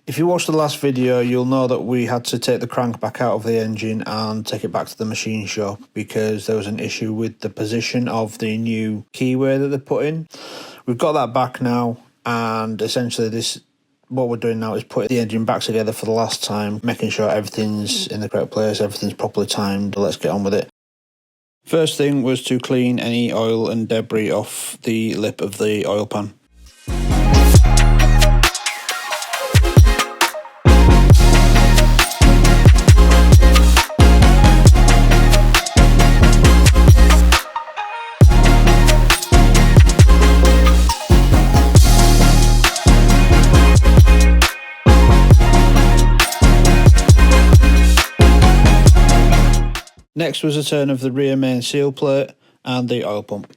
If you watched the last video, you'll know that we had to take the crank back out of the engine and take it back to the machine shop because there was an issue with the position of the new keyway that they put in. We've got that back now, and essentially what we're doing now is putting the engine back together for the last time, making sure everything's in the correct place, everything's properly timed. Let's get on with it. First thing was to clean any oil and debris off the lip of the oil pan. Next was a turn of the rear main seal plate and the oil pump.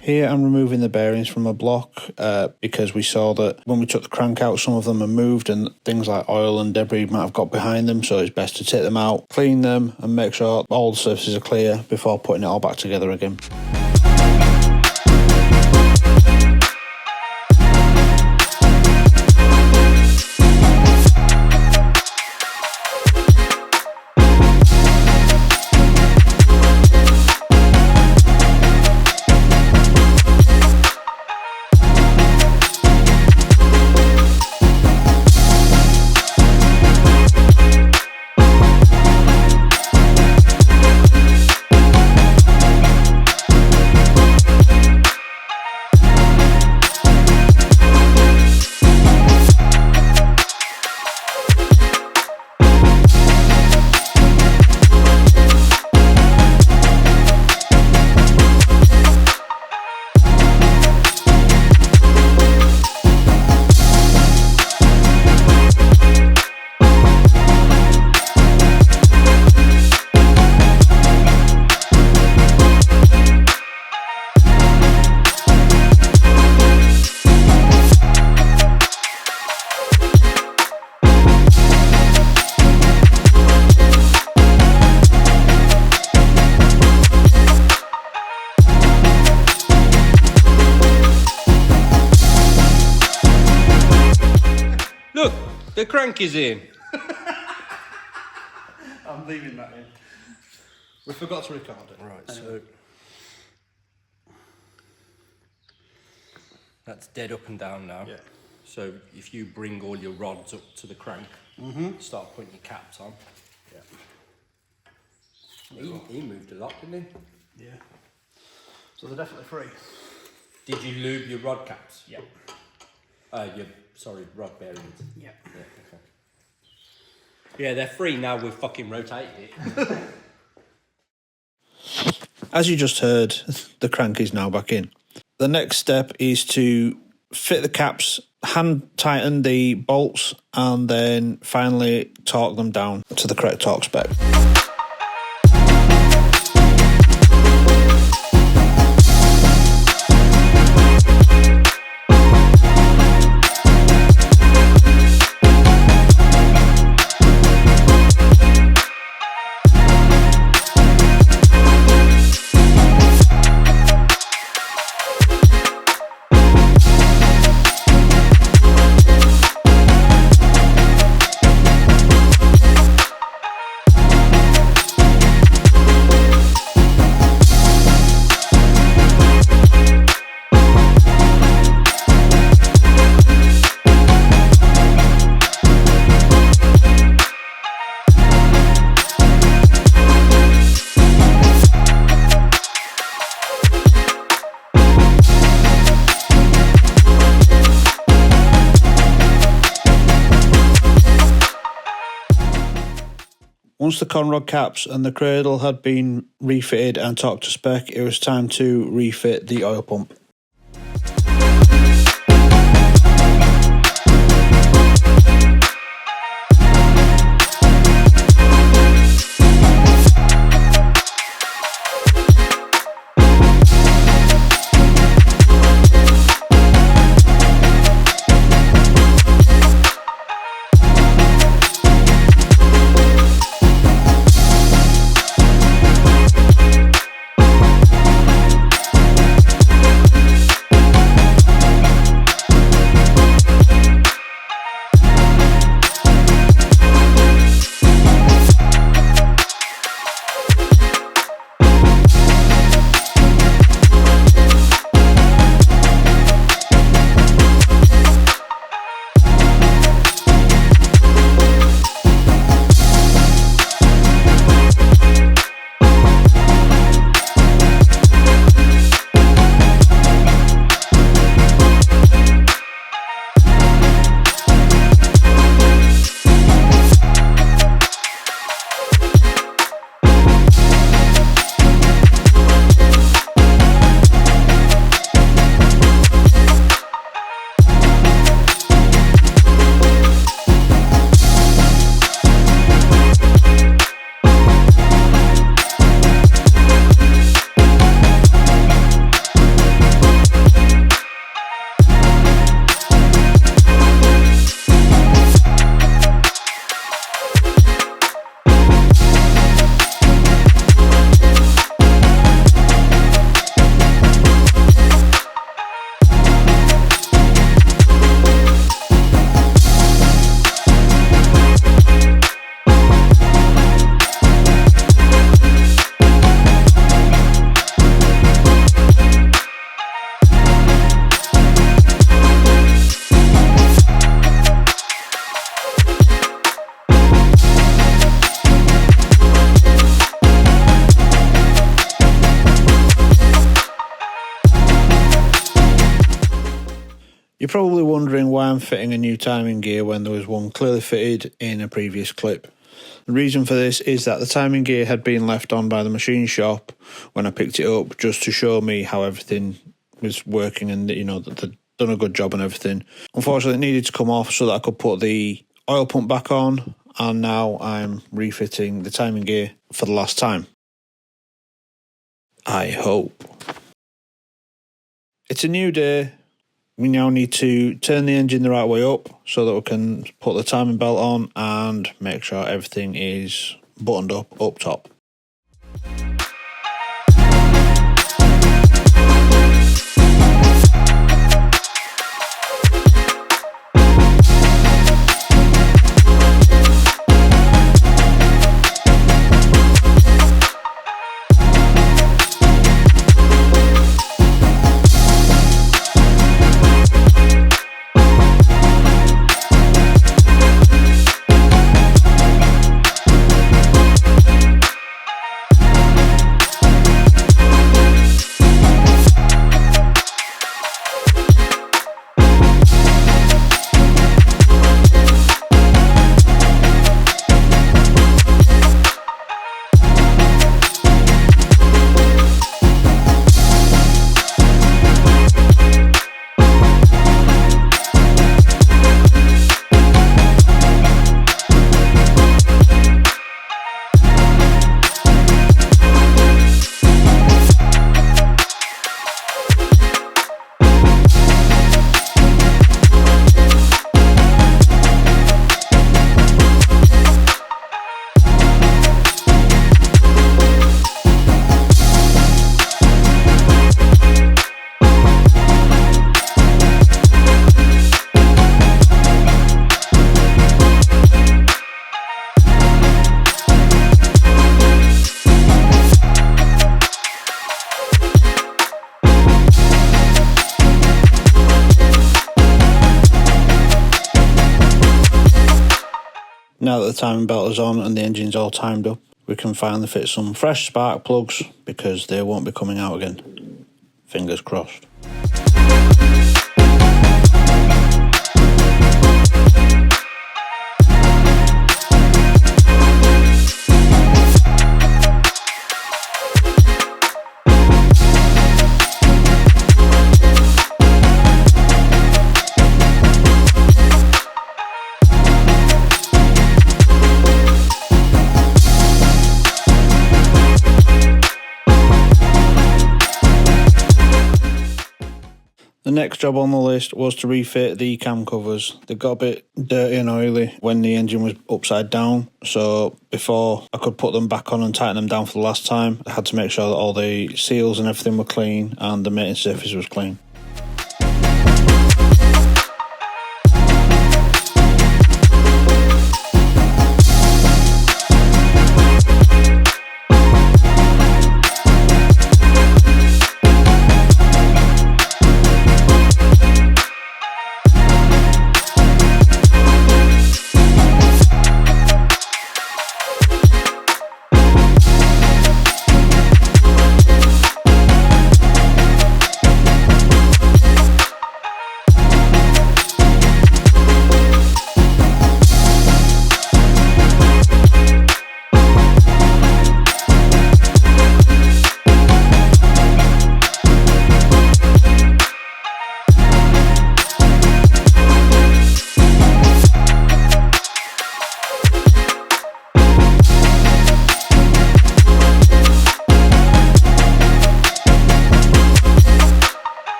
Here I'm removing the bearings from a block because we saw that when we took the crank out, some of them are moved and things like oil and debris might have got behind them, so it's best to take them out, clean them and make sure all the surfaces are clear before putting it all back together again. Look, the crank is in. I'm leaving that in. We forgot to record it. Right, so that's dead up and down now. Yeah. So if you bring all your rods up to the crank, start putting your caps on. Yeah. He moved a lot, didn't he? Yeah. So they're definitely free. Did you lube your rod caps? Yeah. Rod bearings. Yeah. Yeah, okay. Yeah, they're free now. We've fucking rotated it. As you just heard, the crank is now back in. The next step is to fit the caps, hand tighten the bolts, and then finally torque them down to the correct torque spec. Once the conrod caps and the cradle had been refitted and torqued to spec, it was time to refit the oil pump. You're probably wondering why I'm fitting a new timing gear when there was one clearly fitted in a previous clip. The reason for this is that the timing gear had been left on by the machine shop when I picked it up, just to show me how everything was working and that they'd done a good job and everything. Unfortunately, it needed to come off so that I could put the oil pump back on, and now I'm refitting the timing gear for the last time. I hope. It's a new day. We now need to turn the engine the right way up so that we can put the timing belt on and make sure everything is buttoned up top. Now that the timing belt is on and the engine's all timed up, we can finally fit some fresh spark plugs because they won't be coming out again. Fingers crossed. The next job on the list was to refit the cam covers. They got a bit dirty and oily when the engine was upside down, so before I could put them back on and tighten them down for the last time, I had to make sure that all the seals and everything were clean and the mating surface was clean.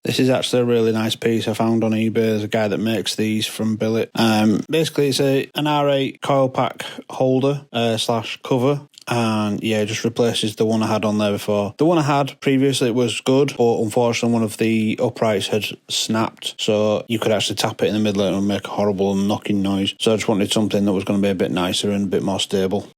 This is actually a really nice piece I found on eBay. There's a guy that makes these from Billet. Basically, it's an R8 coil pack holder slash cover. And yeah, it just replaces the one I had on there before. The one I had previously was good, but unfortunately one of the uprights had snapped, so you could actually tap it in the middle and it would make a horrible knocking noise. So I just wanted something that was going to be a bit nicer and a bit more stable.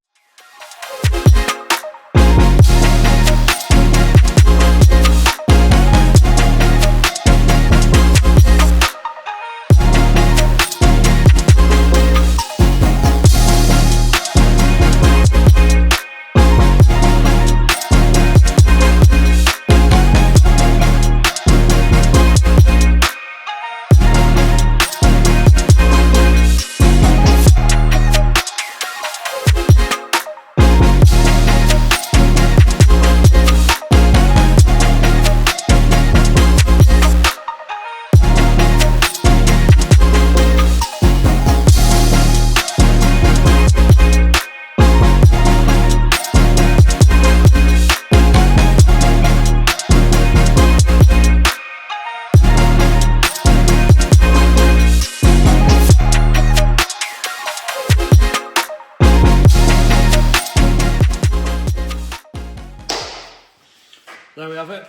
There we have it.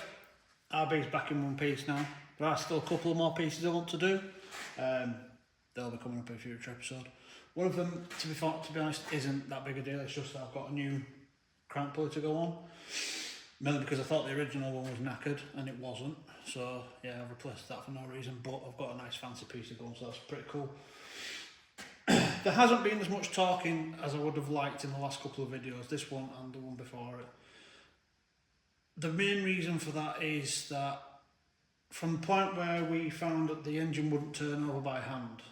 RB's back in one piece now. There are still a couple of more pieces I want to do. They'll be coming up in a future episode. One of them, to be honest, isn't that big a deal. It's just that I've got a new crank pulley to go on. Mainly because I thought the original one was knackered and it wasn't. So yeah, I've replaced that for no reason. But I've got a nice fancy piece to go on, so that's pretty cool. There hasn't been as much talking as I would have liked in the last couple of videos. This one and the one before it. The main reason for that is that from the point where we found that the engine wouldn't turn over by hand,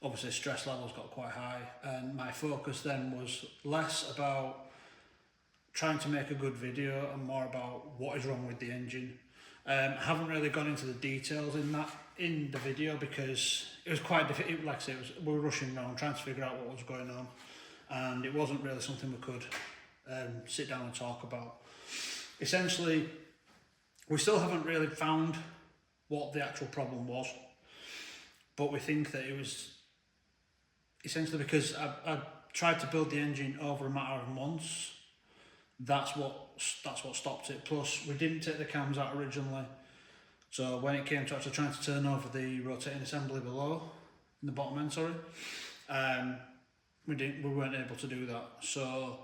obviously stress levels got quite high, and my focus then was less about trying to make a good video and more about what is wrong with the engine. I haven't really gone into the details in the video because it was quite difficult. We were rushing around trying to figure out what was going on, and it wasn't really something we could sit down and talk about. Essentially, we still haven't really found what the actual problem was, but we think that it was essentially because I tried to build the engine over a matter of months. That's what stopped it. Plus, we didn't take the cams out originally, so when it came to actually trying to turn over the rotating assembly below, in the bottom end, sorry, we weren't able to do that. So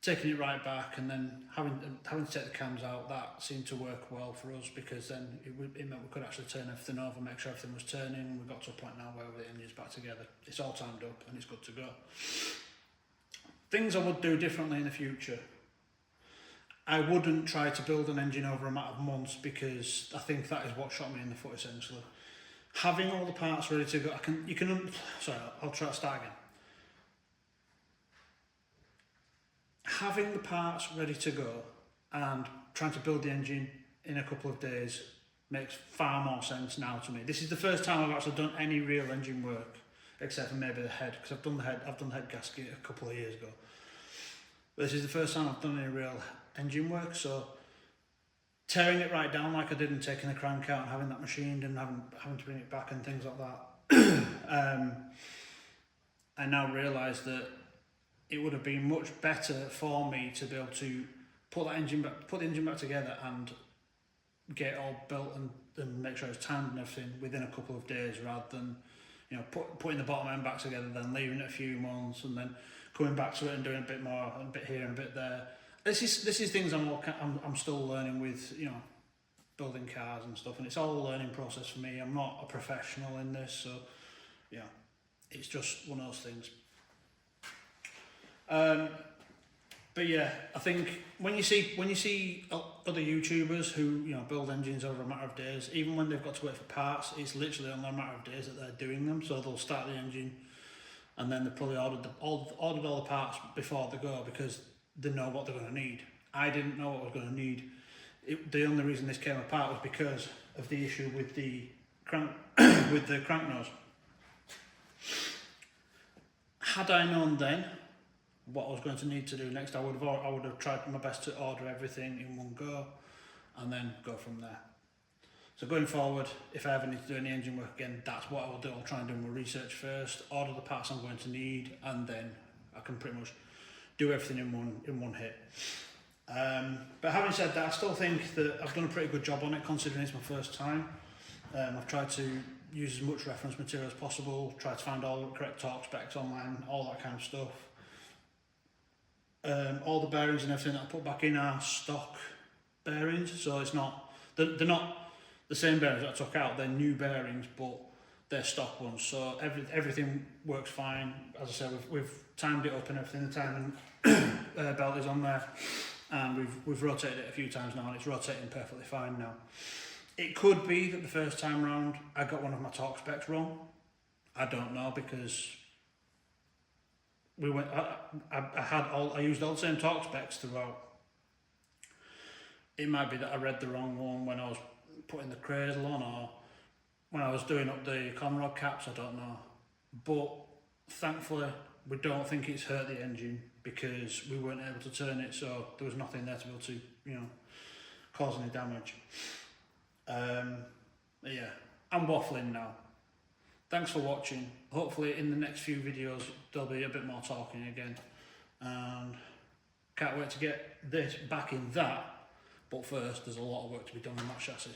taking it right back and then having to take the cams out, that seemed to work well for us, because then it meant we could actually turn everything over, make sure everything was turning. We got to a point now where the engine's back together. It's all timed up and it's good to go. Things I would do differently in the future. I wouldn't try to build an engine over a matter of months, because I think that is what shot me in the foot essentially. Having all the parts ready to go, I'll try to start again. Having the parts ready to go and trying to build the engine in a couple of days makes far more sense now to me. This is the first time I've actually done any real engine work, except for maybe the head, because I've done the head gasket a couple of years ago. But this is the first time I've done any real engine work, so tearing it right down like I did and taking the crank out and having that machined and having to bring it back and things like that, I now realise that it would have been much better for me to be able to put the engine back together and get it all built and make sure it's timed and everything within a couple of days, rather than putting the bottom end back together, then leaving it a few months and then coming back to it and doing a bit more, a bit here and a bit there. This is things I'm still learning with building cars and stuff, and it's all a learning process for me. I'm not a professional in this, so it's just one of those things. But yeah, I think when you see other YouTubers who build engines over a matter of days, even when they've got to wait for parts, it's literally on a matter of days that they're doing them. So they'll start the engine, and then they probably ordered all the parts before they go, because they know what they're going to need. I didn't know what I was going to need. The only reason this came apart was because of the issue with the crank nose. Had I known then what I was going to need to do next, I would have tried my best to order everything in one go and then go from there. So going forward, if I ever need to do any engine work again, that's what I will do. I'll try and do my research first, order the parts I'm going to need, and then I can pretty much do everything in one hit. But having said that, I still think that I've done a pretty good job on it, considering it's my first time. I've tried to use as much reference material as possible, tried to find all the correct torque specs online, all that kind of stuff. All the bearings and everything that I put back in are stock bearings, so they're not the same bearings that I took out. They're new bearings, but they're stock ones, so everything works fine. As I said, we've timed it up and everything. The timing belt is on there, and we've rotated it a few times now, and it's rotating perfectly fine now. It could be that the first time round I got one of my torque specs wrong. I don't know, because I used all the same torque specs throughout. It might be that I read the wrong one when I was putting the cradle on, or when I was doing up the conrod caps, I don't know. But thankfully, we don't think it's hurt the engine, because we weren't able to turn it, so there was nothing there to be able to, cause any damage. Yeah, I'm waffling now. Thanks for watching. Hopefully in the next few videos there'll be a bit more talking again, and can't wait to get this back in that. But first, there's a lot of work to be done on that chassis.